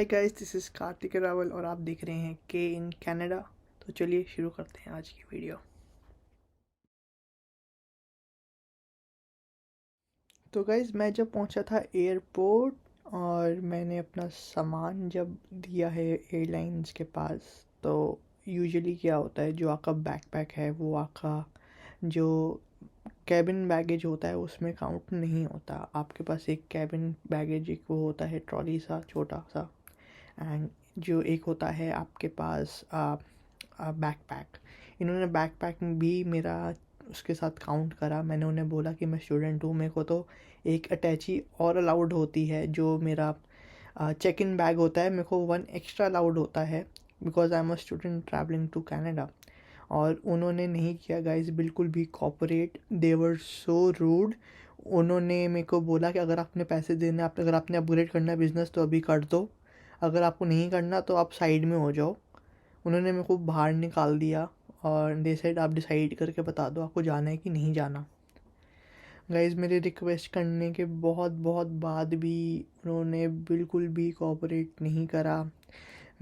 Hi guys, this is Kartik Rawal और आप देख रहे हैं के इन कनाडा। तो चलिए शुरू करते हैं आज की वीडियो। तो गाइस, मैं जब पहुंचा था एयरपोर्ट और मैंने अपना सामान जब दिया है एयरलाइंस के पास, तो यूजुअली क्या होता है, जो आपका बैकपैक है वो आपका जो कैबिन बैगेज होता है उसमें काउंट नहीं होता। आपके पास एक कैबिन बैगेज एक वो होता है, ट्रॉली सा छोटा सा, एंड जो एक होता है आपके पास बैकपैक। इन्होंने बैकपैक भी मेरा उसके साथ काउंट करा। मैंने उन्हें बोला कि मैं स्टूडेंट हूँ, मेरे को तो एक अटैची और अलाउड होती है। जो मेरा चेक इन बैग होता है, मेरे को वन एक्स्ट्रा अलाउड होता है because I am a student travelling to Canada. और उन्होंने नहीं किया गाइस, बिल्कुल भी कॉपरेट। दे वर सो रूड। उन्होंने मेरे को बोला कि अगर आपने पैसे देने, आप अगर आपने अपग्रेड करना है बिज़नेस तो अभी कर दो, अगर आपको नहीं करना तो आप साइड में हो जाओ। उन्होंने मेरे को बाहर निकाल दिया और दे सेड आप डिसाइड करके बता दो आपको जाना है कि नहीं जाना। गाइस, मेरे रिक्वेस्ट करने के बहुत बहुत बाद भी उन्होंने बिल्कुल भी कोऑपरेट नहीं करा।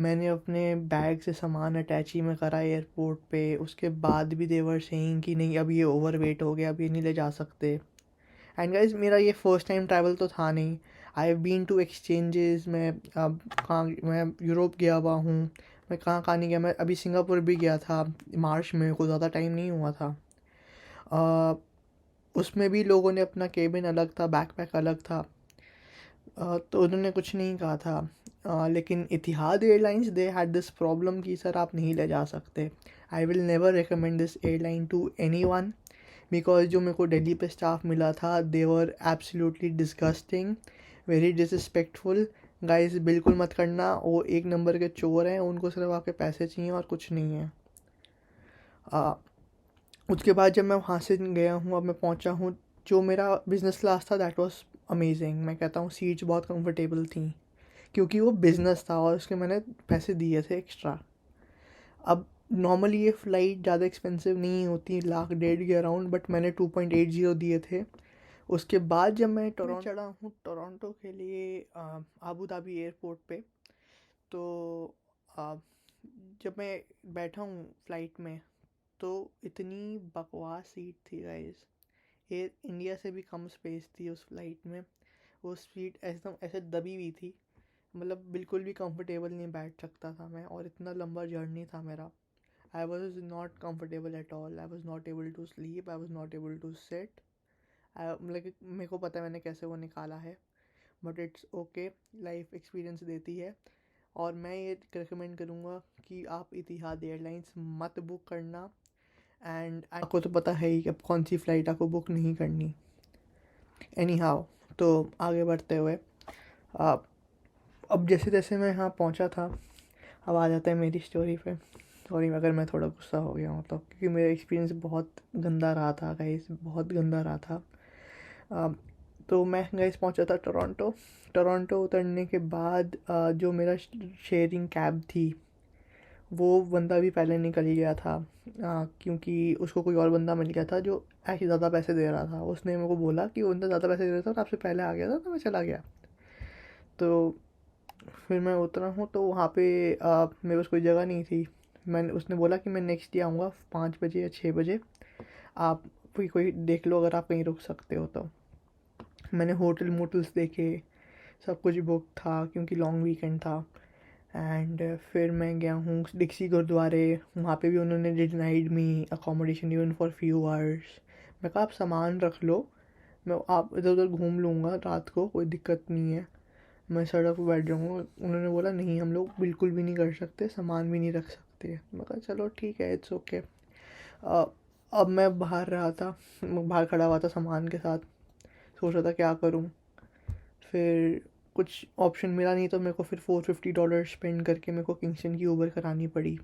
मैंने अपने बैग से सामान अटैची में करा एयरपोर्ट पे, उसके बाद भी देवर सेइंग कि नहीं, अब ये ओवर वेट हो गया, अब ये नहीं ले जा सकते। एंड गाइज, मेरा ये फर्स्ट टाइम ट्रैवल तो था नहीं। I have been to exchanges. मैं अब कहाँ, मैं यूरोप गया हुआ हूँ, मैं कहाँ कहाँ नहीं गया। मैं अभी सिंगापुर भी गया था मार्च में, कोई ज़्यादा टाइम नहीं हुआ था। अ, उसमें भी लोगों ने अपना केबिन अलग था, बैकपैक अलग था। तो उन्होंने कुछ नहीं कहा था। लेकिन Etihad airlines, they had this problem कि सर आप नहीं ले जा सकते। I will never recommend this airline to anyone because जो मेरे को दिल्ली पे स्टाफ मिला था, they were absolutely disgusting, very disrespectful. Guys, बिल्कुल मत करना, वो एक नंबर के चोर हैं, उनको सिर्फ आपके पैसे चाहिए और कुछ नहीं है। आ, उसके बाद जब मैं वहाँ से गया हूँ, अब मैं पहुँचा हूँ, जो मेरा बिज़नेस क्लास था दैट वाज अमेजिंग। मैं कहता हूँ सीट्स बहुत कंफर्टेबल थी क्योंकि वो बिज़नेस था और उसके मैंने पैसे दिए थे एक्स्ट्रा। अब नॉर्मली ये फ़्लाइट ज़्यादा एक्सपेंसिव नहीं होती, लाख डेढ़ के अराउंड, बट मैंने 2.80 दिए थे। उसके बाद जब मैं टोरंटो चढ़ा हूँ टोरंटो के लिए आबू धाबी एयरपोर्ट पे, तो आ, जब मैं बैठा हूँ फ़्लाइट में, तो इतनी बकवास सीट थी गाइस। एयर इंडिया से भी कम स्पेस थी उस फ्लाइट में। वो सीट एकदम ऐसे दबी हुई थी, मतलब बिल्कुल भी कंफर्टेबल नहीं बैठ सकता था मैं, और इतना लंबा जर्नी था मेरा। I was not comfortable at all. I was not able to sleep, I was not able to set. मतलब मेरे को पता है मैंने कैसे वो निकाला है, but it's okay, life experience देती है। और मैं ये रिकमेंड करूँगा कि आप इतिहाद एयरलाइंस मत बुक करना। एंड आपको तो पता है ही कि अब कौन सी फ़्लाइट आपको बुक नहीं करनी। एनी हाउ, तो आगे बढ़ते हुए, आप अब जैसे जैसे मैं यहाँ पहुँचा था, अब आ जाता है मेरी स्टोरी पे। सॉरी अगर मैं थोड़ा गुस्सा हो गया हूँ तो, क्योंकि मेरा एक्सपीरियंस बहुत गंदा रहा था गाइस, बहुत गंदा रहा था। तो मैं गाइस पहुंचा था टोरंटो। टोरंटो उतरने के बाद जो मेरा शेयरिंग कैब थी, वो बंदा भी पहले निकल गया था। क्योंकि उसको कोई और बंदा मिल गया था जो ऐसे ज़्यादा पैसे दे रहा था। उसने मेरे को बोला कि वो बंदा ज़्यादा पैसे दे रहा था और आपसे पहले आ गया था, तो मैं चला गया। तो फिर मैं उतरा हूँ तो वहाँ पे मेरे पास कोई जगह नहीं थी। मैंने उसने बोला कि मैं नेक्स्ट डे आऊँगा 5 बजे या 6 बजे, आप कोई देख लो अगर आप कहीं रुक सकते हो तो। मैंने होटल मोटल्स देखे, सब कुछ बुक था क्योंकि लॉन्ग वीकेंड था। एंड फिर मैं गया हूँ डिक्सी गुरुद्वारे। वहाँ पे भी उन्होंने denied me accommodation even for few hours. मैं कहा आप सामान रख लो, मैं आप इधर उधर घूम लूँगा रात को, कोई दिक्कत नहीं है, मैं सड़क पर बैठ जाऊँगा। उन्होंने बोला नहीं, हम लोग बिल्कुल भी नहीं कर सकते, सामान भी नहीं रख सकते। मैं कहा चलो ठीक है, इट्स ओके। अब मैं बाहर रहा था, बाहर खड़ा हुआ था सामान के साथ, सोच रहा था क्या करूँ। फिर कुछ ऑप्शन मिला नहीं, तो मेरे को फिर $450 स्पेंड करके मेरे को किंगस्टन की ऊबर करानी पड़ी।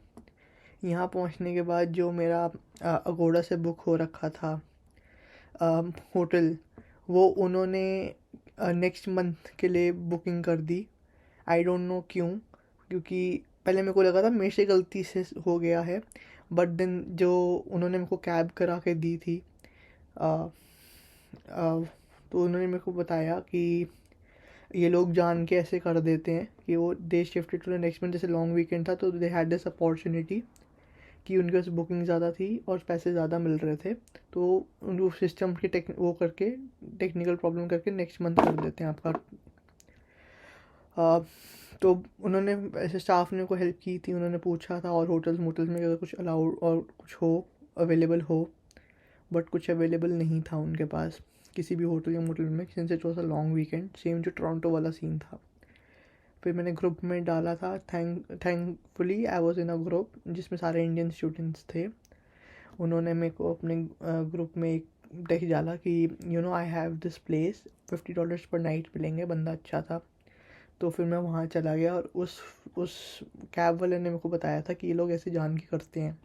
यहाँ पहुँचने के बाद जो मेरा अगोड़ा से बुक हो रखा था होटल, वो उन्होंने नेक्स्ट मंथ के लिए बुकिंग कर दी। आई डोंट नो क्यों, क्योंकि पहले मेरे को लगा था मेरे से गलती से हो गया है, बट देन जो उन्होंने मेरे को कैब करा के दी थी, आ, आ, तो उन्होंने मेरे को बताया कि ये लोग जान के ऐसे कर देते हैं कि वो they shifted to the next month, जैसे लॉन्ग वीकेंड था तो दे हैड दिस अपॉर्चुनिटी कि उनके पास बुकिंग ज़्यादा थी और पैसे ज़्यादा मिल रहे थे, तो उनको सिस्टम की वो करके टेक्निकल प्रॉब्लम करके नेक्स्ट मंथ कर देते हैं आपका। तो उन्होंने ऐसे स्टाफ ने को हेल्प की थी, उन्होंने पूछा था और होटल्स मोटल्स में अगर कुछ अलाउड और कुछ हो अवेलेबल हो, बट कुछ अवेलेबल नहीं था उनके पास किसी भी होटल या मोटल में, since it was a long weekend, same जो टोरंटो वाला सीन था। फिर मैंने ग्रुप में डाला था, thankfully I was in a group जिसमें सारे इंडियन स्टूडेंट्स थे। उन्होंने मेरे को अपने ग्रुप में एक टेक्स्ट डाला कि आई हैव दिस प्लेस, $50 पर नाइट मिलेंगे, बंदा अच्छा था। तो फिर मैं वहाँ चला गया और उस कैब वाले ने मेरे को बताया था कि ये लोग ऐसे जान के करते हैं।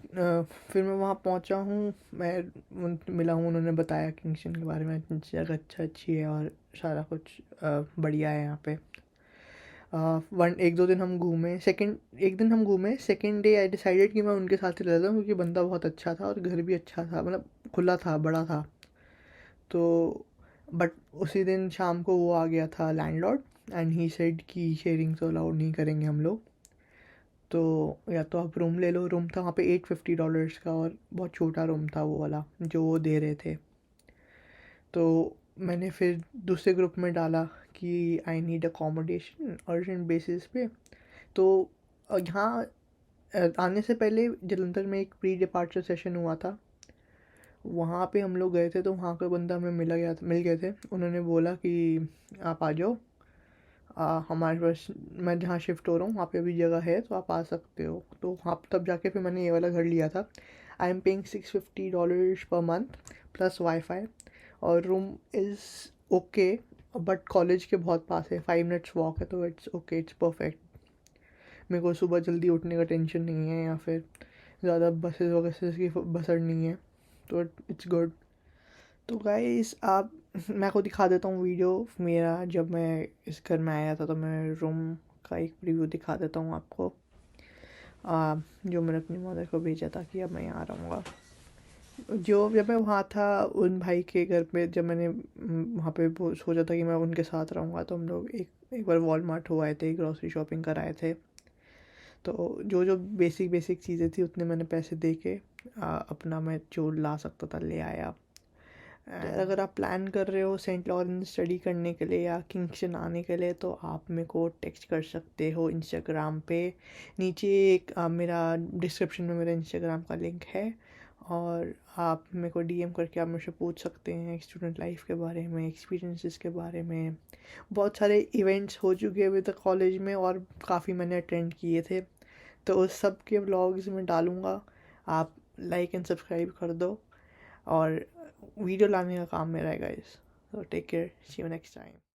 फिर मैं वहाँ पहुँचा हूँ, मैं मिला हूँ, उन्होंने बताया किंगस्टन के बारे में, जगह अच्छी है और सारा कुछ बढ़िया है यहाँ पे। एक दो दिन हम घूमे, एक दिन हम घूमे, सेकेंड डे आई डिसाइडेड कि मैं उनके साथ ही रहता हूँ क्योंकि बंदा बहुत अच्छा था और घर भी अच्छा था, मतलब खुला था, बड़ा था। तो बट उसी दिन शाम को वो आ गया था लैंडलॉर्ड, एंड ही सेड कि शेयरिंग तो अलाउड नहीं करेंगे हम लोग, तो या तो आप रूम ले लो। रूम था वहाँ पे $850 का और बहुत छोटा रूम था वो वाला जो वो दे रहे थे। तो मैंने फिर दूसरे ग्रुप में डाला कि I need accommodation urgent basis पे। तो यहाँ आने से पहले जलंधर में एक प्री डिपार्चर सेशन हुआ था, वहाँ पे हम लोग गए थे, तो वहाँ का बंदा हमें मिल गए थे। उन्होंने बोला कि आप आ जाओ, हमारे पास, मैं जहाँ शिफ्ट हो रहा हूँ वहाँ पे अभी जगह है तो आप आ सकते हो। तो वहाँ तब जाके फिर मैंने ये वाला घर लिया था। आई एम पेइंग $650 पर मंथ प्लस वाईफाई, और room is okay, but college के बहुत पास है, 5 मिनट्स वॉक है, तो इट्स ओके, इट्स परफेक्ट। मेरे को सुबह जल्दी उठने का टेंशन नहीं है या फिर ज़्यादा बसेस वगैरह की बसर नहीं है, तो इट्स गुड। तो गाइस आप, मैं आपको दिखा देता हूँ वीडियो मेरा जब मैं इस घर में आया था, तो मैं रूम का एक रिव्यू दिखा देता हूँ आपको, जो मैंने अपनी मदर को भेजा था कि अब मैं यहाँ रहूँगा। जो जब मैं वहाँ था उन भाई के घर पे, जब मैंने वहाँ पे सोचा था कि मैं उनके साथ रहूँगा, तो हम लोग एक बार वॉलमार्ट हो आए थे, ग्रॉसरी शॉपिंग कर आए थे। तो जो जो बेसिक चीज़ें थी उतने मैंने पैसे दे के अपना मैं जो ला सकता था ले आया। अगर आप प्लान कर रहे हो सेंट लॉरेंस स्टडी करने के लिए या किंगस्टन आने के लिए, तो आप मेरे को टेक्स्ट कर सकते हो इंस्टाग्राम पे। नीचे एक मेरा डिस्क्रिप्शन में मेरा इंस्टाग्राम का लिंक है, और आप मेरे को डीएम करके आप मेरे से पूछ सकते हैं स्टूडेंट लाइफ के बारे में, एक्सपीरियंसेस के बारे में। बहुत सारे इवेंट्स हो चुके हैं अभी तक कॉलेज में और काफ़ी मैंने अटेंड किए थे, तो उस सब के व्लॉग्स में डालूँगा। आप लाइक एंड सब्सक्राइब कर दो, और वीडियो लाने का काम मेरा है guys. So take care, see you next time.